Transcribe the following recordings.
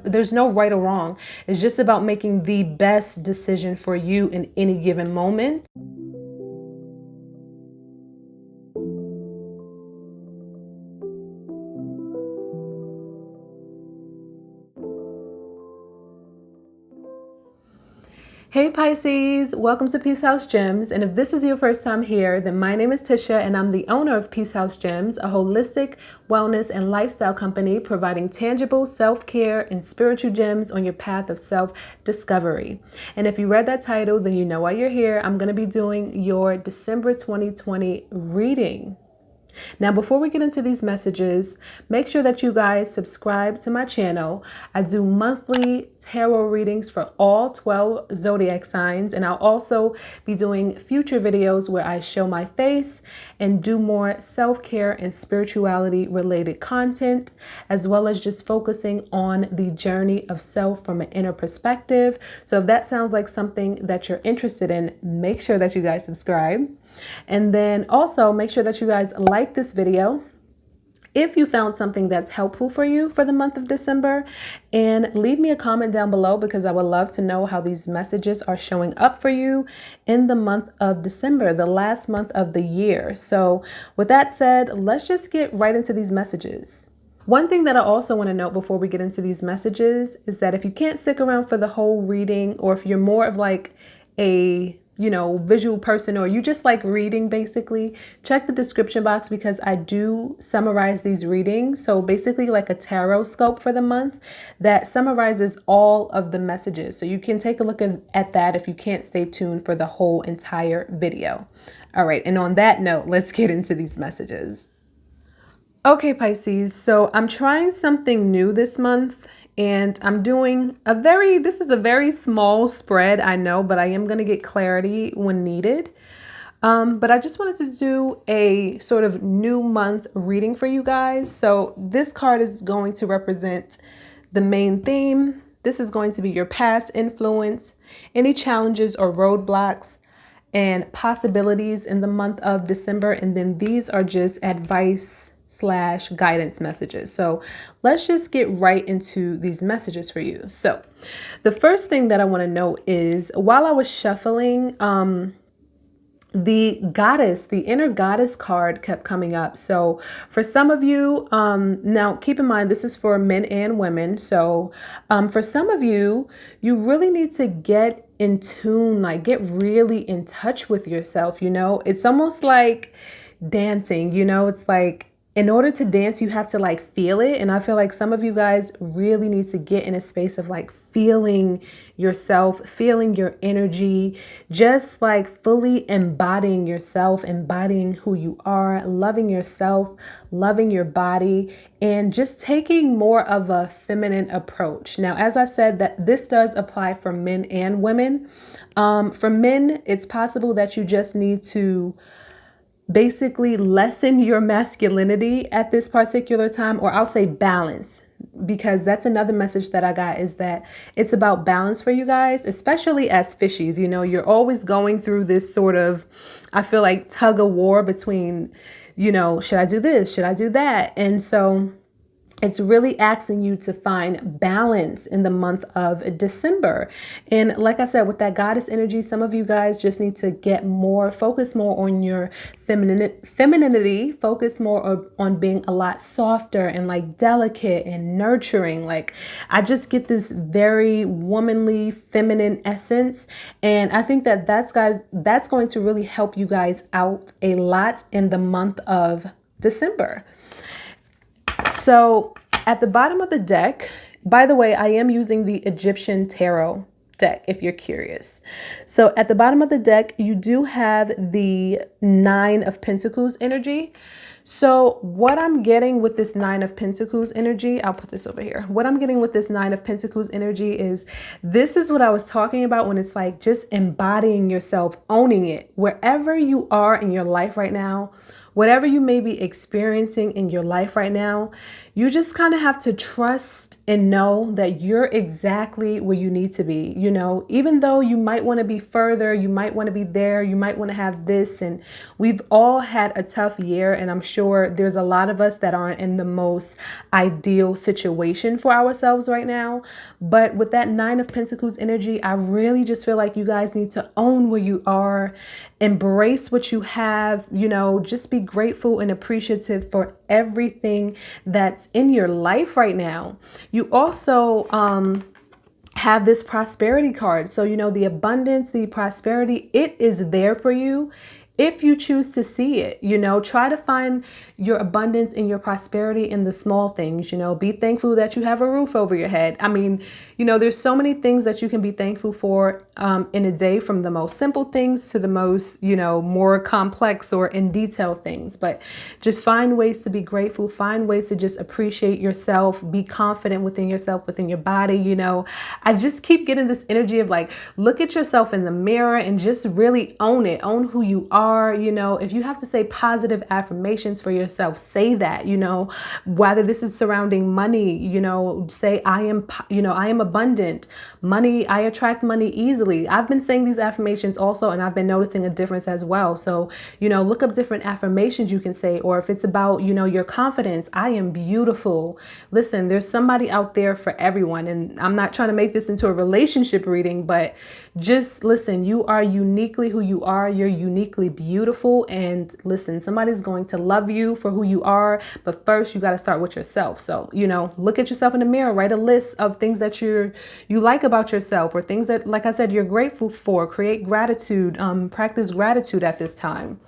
there's no right or wrong. It's just about making the best decision for you in any given moment. Hey Pisces, welcome to Peace House Gems. And if this is your first time here, then my name is Tisha and I'm the owner of Peace House Gems, a holistic wellness and lifestyle company providing tangible self-care and spiritual gems on your path of self-discovery. And if you read that title, then you know why you're here. I'm going to be doing your December 2020 reading. Now, before we get into these messages, make sure that you guys subscribe to my channel. I do monthly tarot readings for all 12 zodiac signs, and I'll also be doing future videos where I show my face and do more self-care and spirituality related content, as well as just focusing on the journey of self from an inner perspective. So if that sounds like something that you're interested in, make sure that you guys subscribe. And then also make sure that you guys like this video if you found something that's helpful for you for the month of December, and leave me a comment down below because I would love to know how these messages are showing up for you in the month of December, the last month of the year. So with that said, let's just get right into these messages. One thing that I also want to note before we get into these messages is that if you can't stick around for the whole reading, or if you're more of like a visual person, or you just like reading, basically check the description box because I do summarize these readings. So basically like a tarot scope for the month that summarizes all of the messages. So you can take a look at that if you can't stay tuned for the whole entire video. All right. And on that note, let's get into these messages. Okay, Pisces. So I'm trying something new this month. And I'm doing this is a very small spread, I know, but I am going to get clarity when needed. But I just wanted to do a sort of new month reading for you guys. So this card is going to represent the main theme. This is going to be your past influence, any challenges or roadblocks, and possibilities in the month of December. And then these are just advice / guidance messages. So let's just get right into these messages for you. So the first thing that I want to note is while I was shuffling, the inner goddess card kept coming up. So for some of you, now keep in mind, this is for men and women. So for some of you, you really need to get in tune, like get really in touch with yourself. It's almost like dancing, it's like, in order to dance, you have to like feel it. And I feel like some of you guys really need to get in a space of like feeling yourself, feeling your energy, just like fully embodying yourself, embodying who you are, loving yourself, loving your body, and just taking more of a feminine approach. Now, as I said, that this does apply for men and women. For men, it's possible that you just need to basically lessen your masculinity at this particular time, or I'll say balance, because that's another message that I got, is that it's about balance for you guys, especially as fishies. You're always going through this sort of, I feel like, tug of war between, should I do this? Should I do that? And so it's really asking you to find balance in the month of December. And like I said, with that goddess energy, some of you guys just need to focus more on your femininity, focus more on being a lot softer and like delicate and nurturing. Like I just get this very womanly, feminine essence. And I think that's going to really help you guys out a lot in the month of December. So at the bottom of the deck, by the way, I am using the Egyptian tarot deck if you're curious. So at the bottom of the deck, you do have the 9 of Pentacles energy. So what I'm getting with this 9 of Pentacles energy, I'll put this over here. What I'm getting with this 9 of Pentacles energy is, this is what I was talking about when it's like just embodying yourself, owning it. Wherever you are in your life right now, whatever you may be experiencing in your life right now, you just kind of have to trust and know that you're exactly where you need to be. You know, even though you might want to be further, you might want to be there, you might want to have this. And we've all had a tough year. And I'm sure there's a lot of us that aren't in the most ideal situation for ourselves right now. But with that Nine of Pentacles energy, I really just feel like you guys need to own where you are, embrace what you have, you know, just be grateful and appreciative for everything that's in your life right now. You also have this prosperity card. So, you know, the abundance, the prosperity, it is there for you if you choose to see it. You know, try to find your abundance and your prosperity in the small things. You know, be thankful that you have a roof over your head. I mean, you know, there's so many things that you can be thankful for in a day, from the most simple things to the most, you know, more complex or in detail things. But just find ways to be grateful, find ways to just appreciate yourself, be confident within yourself, within your body. You know, I just keep getting this energy of like, look at yourself in the mirror and just really own it, own who you are. You know, if you have to say positive affirmations for yourself, say that. You know, whether this is surrounding money, you know, say I am abundant. Money, I attract money easily. I've been saying these affirmations also, and I've been noticing a difference as well. So, you know, look up different affirmations you can say. Or if it's about, you know, your confidence, I am beautiful. Listen, there's somebody out there for everyone. And I'm not trying to make this into a relationship reading, but just listen, you are uniquely who you are. You're uniquely beautiful. And listen, somebody's going to love you for who you are. But first, you got to start with yourself. So, you know, look at yourself in the mirror, write a list of things that you like about yourself, or things that, like I said, you're grateful for. Create gratitude, practice gratitude at this time.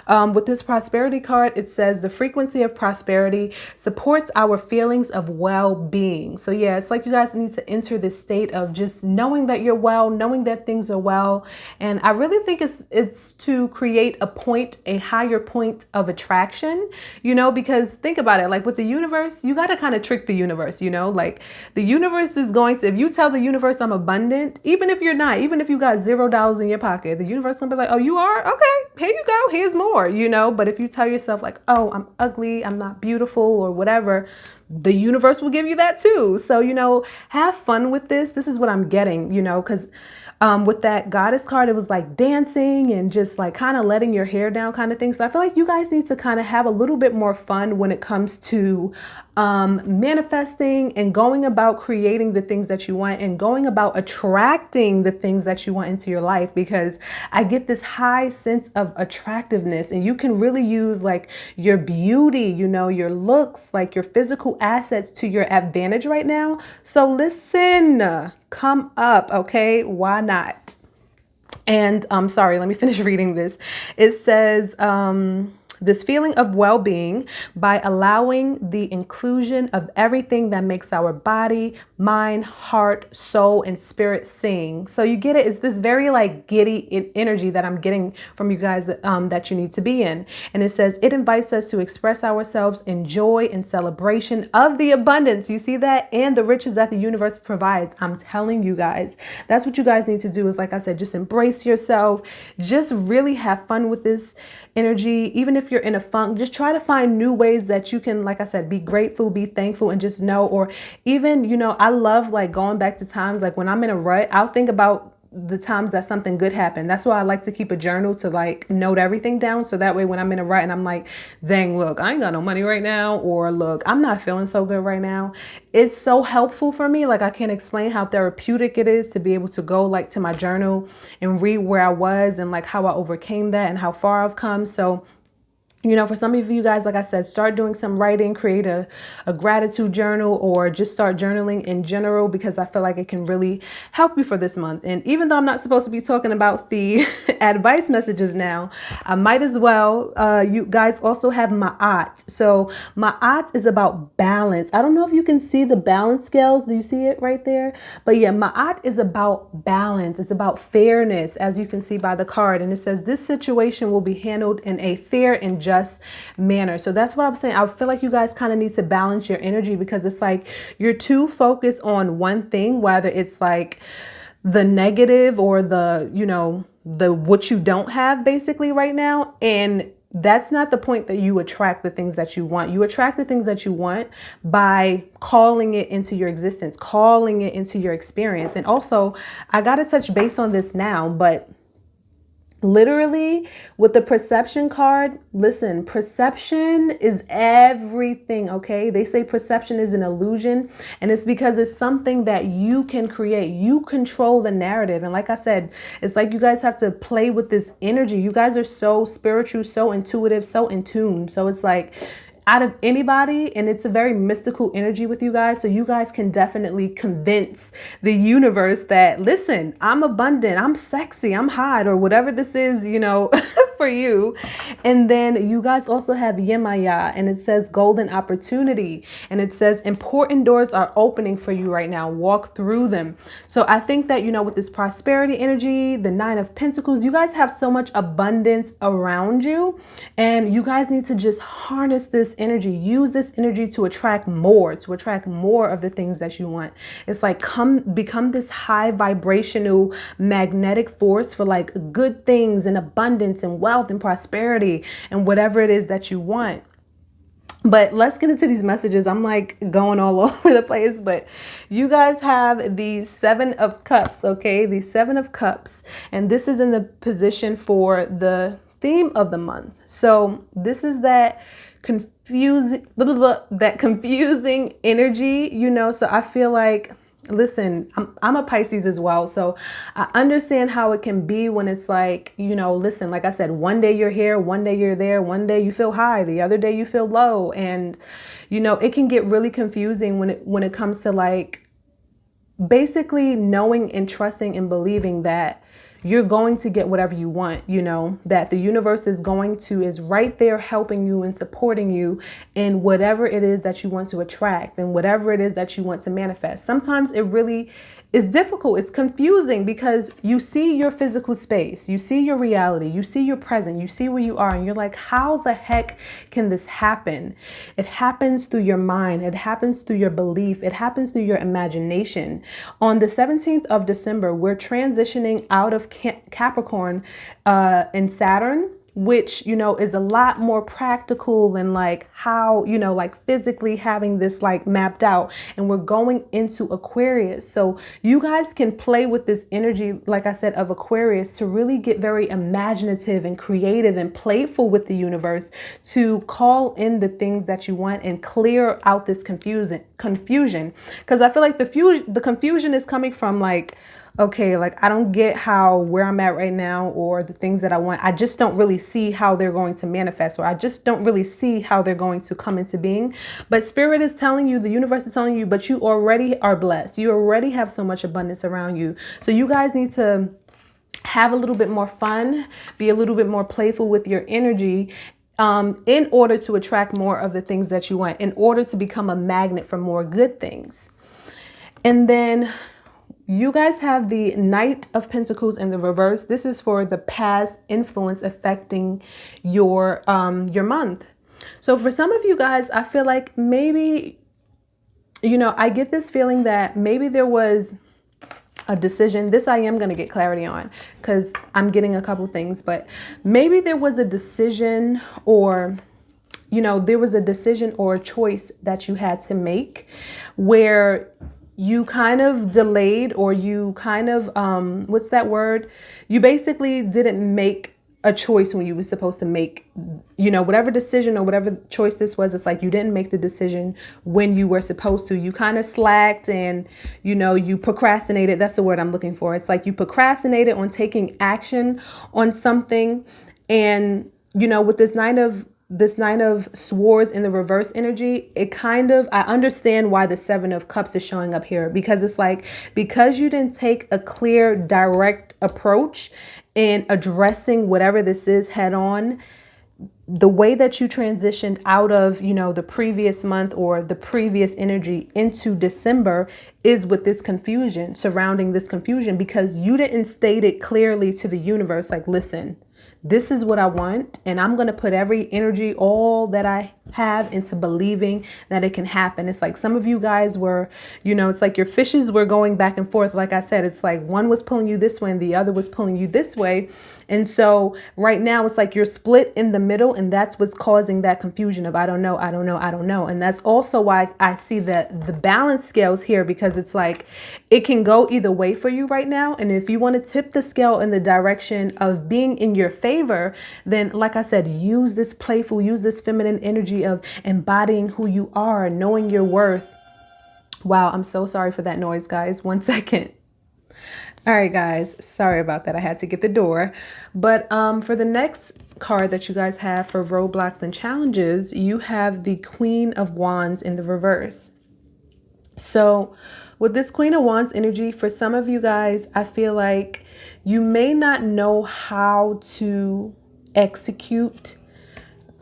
With this prosperity card, it says the frequency of prosperity supports our feelings of well-being. So yeah, it's like you guys need to enter this state of just knowing that you're well, knowing that things are well. And I really think it's to create a higher point of attraction, you know, because think about it, like with the universe, you got to kind of trick the universe, you know, like the universe is going to, if you tell the universe I'm abundant, even if you're not, even if you got $0 in your pocket, the universe gonna be like, oh, you are? Okay, here you go. Here's more, you know. But if you tell yourself like, oh, I'm ugly, I'm not beautiful or whatever, the universe will give you that too. So, you know, have fun with this. This is what I'm getting, you know, because with that goddess card, it was like dancing and just like kind of letting your hair down kind of thing. So I feel like you guys need to kind of have a little bit more fun when it comes to manifesting and going about creating the things that you want and going about attracting the things that you want into your life, because I get this high sense of attractiveness, and you can really use like your beauty, you know, your looks, like your physical assets to your advantage right now. So listen, come up. Okay. Why not? And I'm sorry, let me finish reading this. It says, this feeling of well-being by allowing the inclusion of everything that makes our body, mind, heart, soul, and spirit sing. So you get it. It's this very like giddy energy that I'm getting from you guys that you need to be in. And it says it invites us to express ourselves in joy and celebration of the abundance. You see that? And the riches that the universe provides. I'm telling you guys, that's what you guys need to do, is like I said, just embrace yourself. Just really have fun with this energy. Even if you're in a funk, just try to find new ways that you can, like I said, be grateful, be thankful, and just know. Or even, you know, I love like going back to times like when I'm in a rut, I'll think about the times that something good happened. That's why I like to keep a journal to like note everything down. So that way when I'm in a rut and I'm like, dang, look, I ain't got no money right now, or look, I'm not feeling so good right now, it's so helpful for me. Like I can't explain how therapeutic it is to be able to go like to my journal and read where I was and like how I overcame that and how far I've come. So, you know, for some of you guys, like I said, start doing some writing, create a gratitude journal, or just start journaling in general, because I feel like it can really help you for this month. And even though I'm not supposed to be talking about the advice messages now, I might as well. You guys also have Ma'at. So Ma'at is about balance. I don't know if you can see the balance scales. Do you see it right there? But yeah, Ma'at is about balance. It's about fairness, as you can see by the card. And it says this situation will be handled in a fair and just manner. So that's what I'm saying. I feel like you guys kind of need to balance your energy, because it's like you're too focused on one thing, whether it's like the negative or the, you know, the what you don't have basically right now. And that's not the point that you attract the things that you want. You attract the things that you want by calling it into your existence, calling it into your experience. And also, I got to touch base on this now, but literally with the perception card, listen, perception is everything, okay? They say perception is an illusion, and it's because it's something that you can create. You control the narrative. And like I said, it's like you guys have to play with this energy. You guys are so spiritual, so intuitive, so in tune. So it's like, out of anybody, and it's a very mystical energy with you guys. So you guys can definitely convince the universe that, listen, I'm abundant, I'm sexy, I'm hot, or whatever this is, you know, for you. And then you guys also have Yemaya, and it says golden opportunity. And it says important doors are opening for you right now. Walk through them. So I think that, you know, with this prosperity energy, the 9 of Pentacles, you guys have so much abundance around you, and you guys need to just harness this energy. Use this energy to attract more of the things that you want. It's like become this high vibrational magnetic force for like good things and abundance and wealth and prosperity and whatever it is that you want. But let's get into these messages. I'm like going all over the place, but you guys have the 7 of Cups, okay? The 7 of Cups, and this is in the position for the theme of the month. So this is that confusing energy, you know. So I feel like, listen, I'm a Pisces as well, so I understand how it can be when it's like, you know, listen, like I said, one day you're here, one day you're there, one day you feel high, the other day you feel low, and you know, it can get really confusing when it comes to like basically knowing and trusting and believing that you're going to get whatever you want, you know, that the universe is right there helping you and supporting you in whatever it is that you want to attract and whatever it is that you want to manifest. Sometimes it really is difficult. It's confusing because you see your physical space, you see your reality, you see your present, you see where you are, and you're like, how the heck can this happen? It happens through your mind. It happens through your belief. It happens through your imagination. On the 17th of December, we're transitioning out of Capricorn and Saturn, which, you know, is a lot more practical and like how, you know, like physically having this like mapped out, and we're going into Aquarius. So you guys can play with this energy, like I said, of Aquarius to really get very imaginative and creative and playful with the universe to call in the things that you want and clear out this confusion. Because I feel like the confusion is coming from like, okay, like I don't get how where I'm at right now, or the things that I want, I just don't really see how they're going to manifest, or I just don't really see how they're going to come into being. But Spirit is telling you, the universe is telling you, but you already are blessed. You already have so much abundance around you. So you guys need to have a little bit more fun, be a little bit more playful with your energy, in order to attract more of the things that you want, in order to become a magnet for more good things. And then you guys have the Knight of Pentacles in the reverse. This is for the past influence affecting your month. So for some of you guys, I feel like maybe, you know, I get this feeling that maybe there was a decision. This I am going to get clarity on because I'm getting a couple things, but maybe there was a decision, or you know, there was a decision or a choice that you had to make where you kind of delayed, or you kind of, what's that word? You basically didn't make a choice when you were supposed to make, you know, whatever decision or whatever choice this was. It's like you didn't make the decision when you were supposed to. You kind of slacked and, you know, you procrastinated. That's the word I'm looking for. It's like you procrastinated on taking action on something. And, you know, with this Nine of Swords in the reverse energy, it kind of, I understand why the 7 of Cups is showing up here, because it's like, because you didn't take a clear, direct approach in addressing whatever this is head on, the way that you transitioned out of, you know, the previous month or the previous energy into December is with this confusion, surrounding this confusion, because you didn't state it clearly to the universe. Like, listen, this is what I want, and I'm going to put every energy, all that I have, into believing that it can happen. It's like some of you guys were, it's like your fishes were going back and forth. Like I said, it's like one was pulling you this way and the other was pulling you this way. And so right now it's like you're split in the middle, and that's what's causing that confusion of I don't know, I don't know, I don't know. And that's also why I see the balance scales here, because it's like it can go either way for you right now. And if you want to tip the scale in the direction of being in your favor, then like I said, use this playful, use this feminine energy of embodying who you are, knowing your worth. Wow, I'm so sorry for that noise, guys. 1 second. All right, guys, sorry about that. I had to get the door. But for the next card that you guys have for roadblocks and challenges, you have the Queen of Wands in the reverse. So with this Queen of Wands energy, for some of you guys, I feel like you may not know how to execute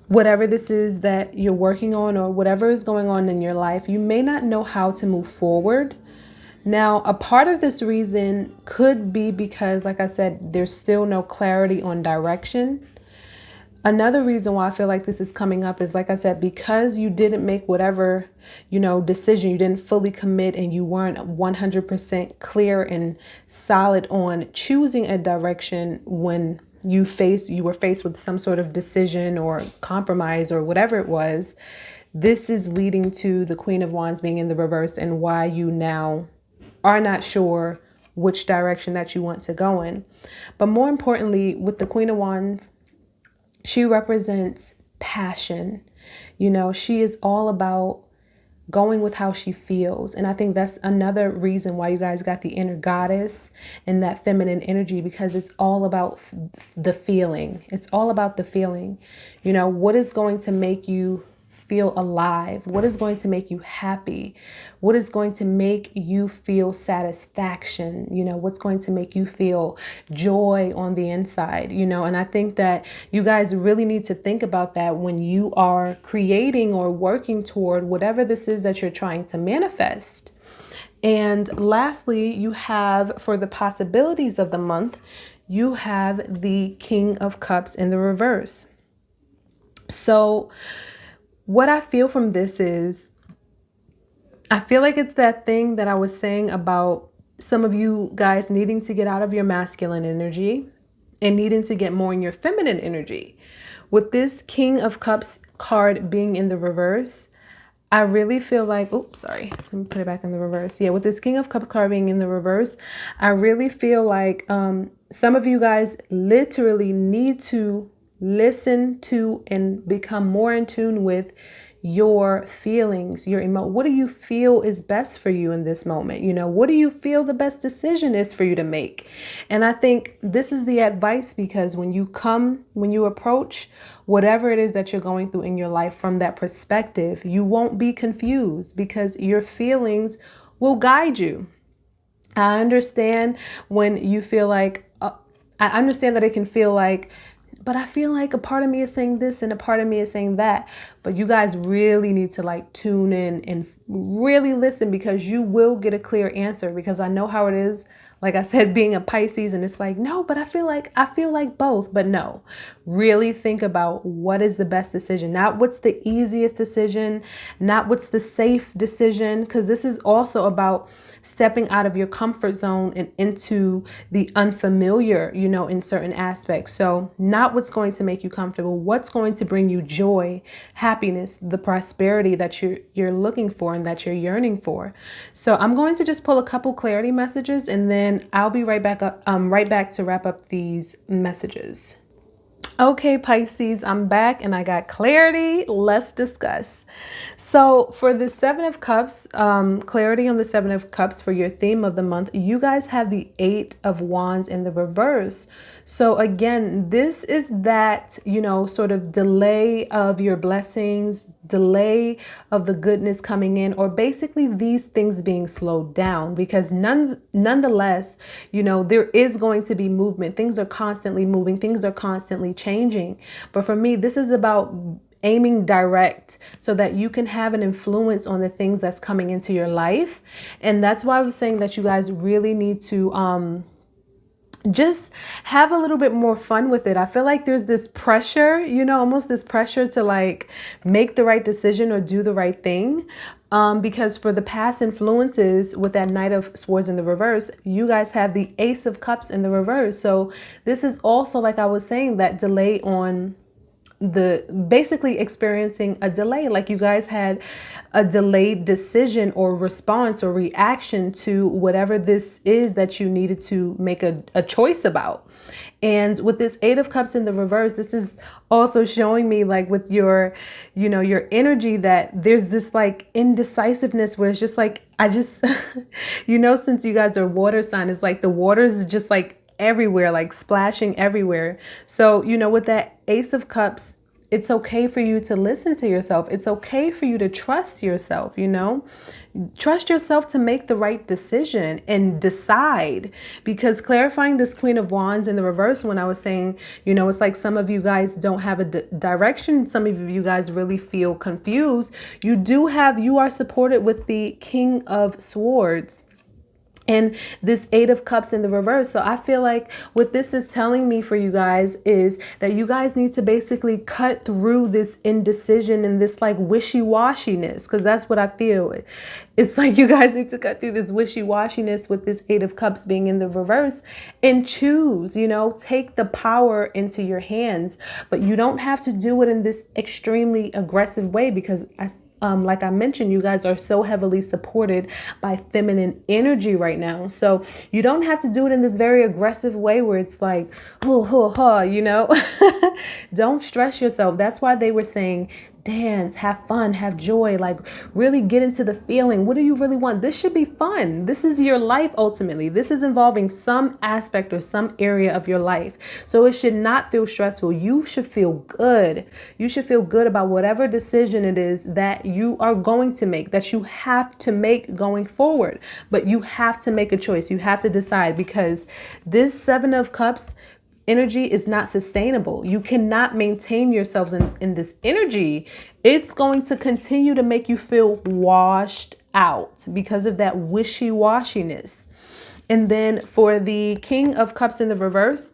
whatever this is that you're working on, or whatever is going on in your life. You may not know how to move forward. Now, a part of this reason could be because, like I said, there's still no clarity on direction. Another reason why I feel like this is coming up is, like I said, because you didn't make whatever, decision, you didn't fully commit, and you weren't 100% clear and solid on choosing a direction when you were faced with some sort of decision or compromise or whatever it was. This is leading to the Queen of Wands being in the reverse, and why you now are not sure which direction that you want to go in. But more importantly, with the Queen of Wands, she represents passion. She is all about going with how she feels. And I think that's another reason why you guys got the inner goddess and that feminine energy, because it's all about the feeling. It's all about the feeling. What is going to make you feel alive? What is going to make you happy? What is going to make you feel satisfaction? What's going to make you feel joy on the inside? And I think that you guys really need to think about that when you are creating or working toward whatever this is that you're trying to manifest. And lastly, you have, for the possibilities of the month, you have the King of Cups in the reverse. So what I feel from this is, I feel like it's that thing that I was saying about some of you guys needing to get out of your masculine energy and needing to get more in your feminine energy. With this King of Cups card being in the reverse, I really feel like, let me put it back in the reverse. Yeah, with this King of Cups card being in the reverse, I really feel like some of you guys literally need to listen to and become more in tune with your feelings, your what do you feel is best for you in this moment? What do you feel the best decision is for you to make? And I think this is the advice, because when you approach whatever it is that you're going through in your life from that perspective, you won't be confused, because your feelings will guide you. I understand when you feel like, I understand that it can feel like, but I feel like a part of me is saying this and a part of me is saying that. But you guys really need to tune in and really listen, because you will get a clear answer. Because I know how it is, like I said, being a Pisces, and it's like, no, but I feel like both. But no, really think about what is the best decision, not what's the easiest decision, not what's the safe decision, because this is also about stepping out of your comfort zone and into the unfamiliar, in certain aspects. So not what's going to make you comfortable, what's going to bring you joy, happiness, the prosperity that you're looking for and that you're yearning for. So I'm going to just pull a couple clarity messages, and then I'll be right back to wrap up these messages. Okay, Pisces, I'm back and I got clarity. Let's discuss. So for the Seven of Cups, clarity on the Seven of Cups for your theme of the month, you guys have the Eight of Wands in the reverse. So again, this is that, sort of delay of your blessings, delay of the goodness coming in, or basically these things being slowed down, because nonetheless, there is going to be movement. Things are constantly moving. Things are constantly changing. But for me, this is about aiming direct so that you can have an influence on the things that's coming into your life. And that's why I was saying that you guys really need to just have a little bit more fun with it. I feel like there's this pressure, you know, almost this pressure to like make the right decision or do the right thing. Because for the past influences with that Knight of Swords in the reverse, you guys have the Ace of Cups in the reverse. So this is also, like I was saying, that delay on the basically experiencing a delay, like you guys had a delayed decision or response or reaction to whatever this is that you needed to make a choice about. And with this Eight of Cups in the reverse, this is also showing me, like with your, you know, your energy, that there's this like indecisiveness where it's just like, I just, you know, since you guys are water sign, it's like the water is just like everywhere, like splashing everywhere. So, you know, with that Ace of Cups, it's okay for you to listen to yourself. It's okay for you to trust yourself, you know, trust yourself to make the right decision and decide. Because clarifying this Queen of Wands in the reverse, when I was saying, you know, it's like some of you guys don't have a direction. Some of you guys really feel confused. You are supported with the King of Swords and this Eight of Cups in the reverse. So I feel like what this is telling me for you guys is that you guys need to basically cut through this indecision and this like wishy-washiness, because that's what I feel. It's like you guys need to cut through this wishy-washiness with this Eight of Cups being in the reverse and choose, you know, take the power into your hands. But you don't have to do it in this extremely aggressive way, because like I mentioned, you guys are so heavily supported by feminine energy right now. So you don't have to do it in this very aggressive way where it's like, you know, don't stress yourself. That's why they were saying, dance, have fun, have joy, like really get into the feeling. What do you really want? This should be fun. This is your life. Ultimately, this is involving some aspect or some area of your life. So it should not feel stressful. You should feel good. You should feel good about whatever decision it is that you are going to make, that you have to make going forward. But you have to make a choice. You have to decide, because this Seven of Cups energy is not sustainable. You cannot maintain yourselves in this energy. It's going to continue to make you feel washed out because of that wishy-washiness. And then for the King of Cups in the reverse,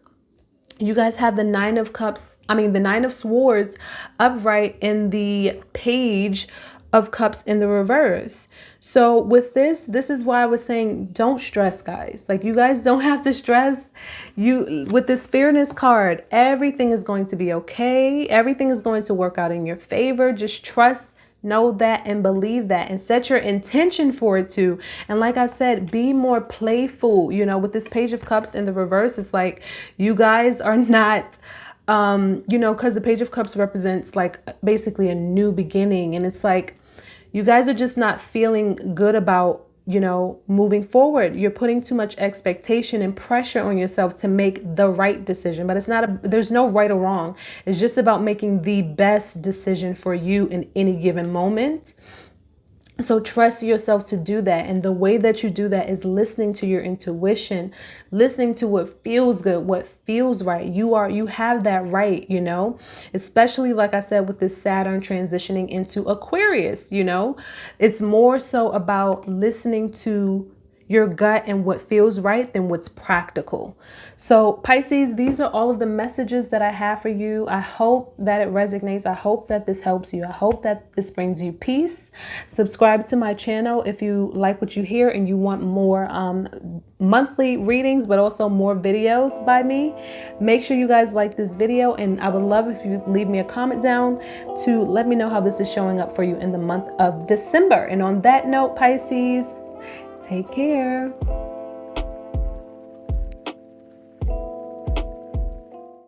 you guys have the Nine of Swords upright in the Page of Cups in the reverse. So with this is why I was saying, don't stress, guys. Like, you guys don't have to stress. With this Fairness card, everything is going to be okay. Everything is going to work out in your favor. Just trust, know that, and believe that, and set your intention for it too. And like I said, be more playful. You know, with this Page of Cups in the reverse, it's like you guys are not you know, because the Page of Cups represents like basically a new beginning, and it's like you guys are just not feeling good about, you know, moving forward. You're putting too much expectation and pressure on yourself to make the right decision. But there's no right or wrong. It's just about making the best decision for you in any given moment. So trust yourself to do that. And the way that you do that is listening to your intuition, listening to what feels good, what feels right. You have that right, you know, especially like I said, with this Saturn transitioning into Aquarius, you know, it's more so about listening to your gut and what feels right than what's practical. So Pisces, these are all of the messages that I have for you. I hope that it resonates. I hope that this helps you. I hope that this brings you peace. Subscribe to my channel if you like what you hear and you want more monthly readings, but also more videos by me. Make sure you guys like this video, and I would love if you leave me a comment down to let me know how this is showing up for you in the month of December. And on that note, Pisces, take care.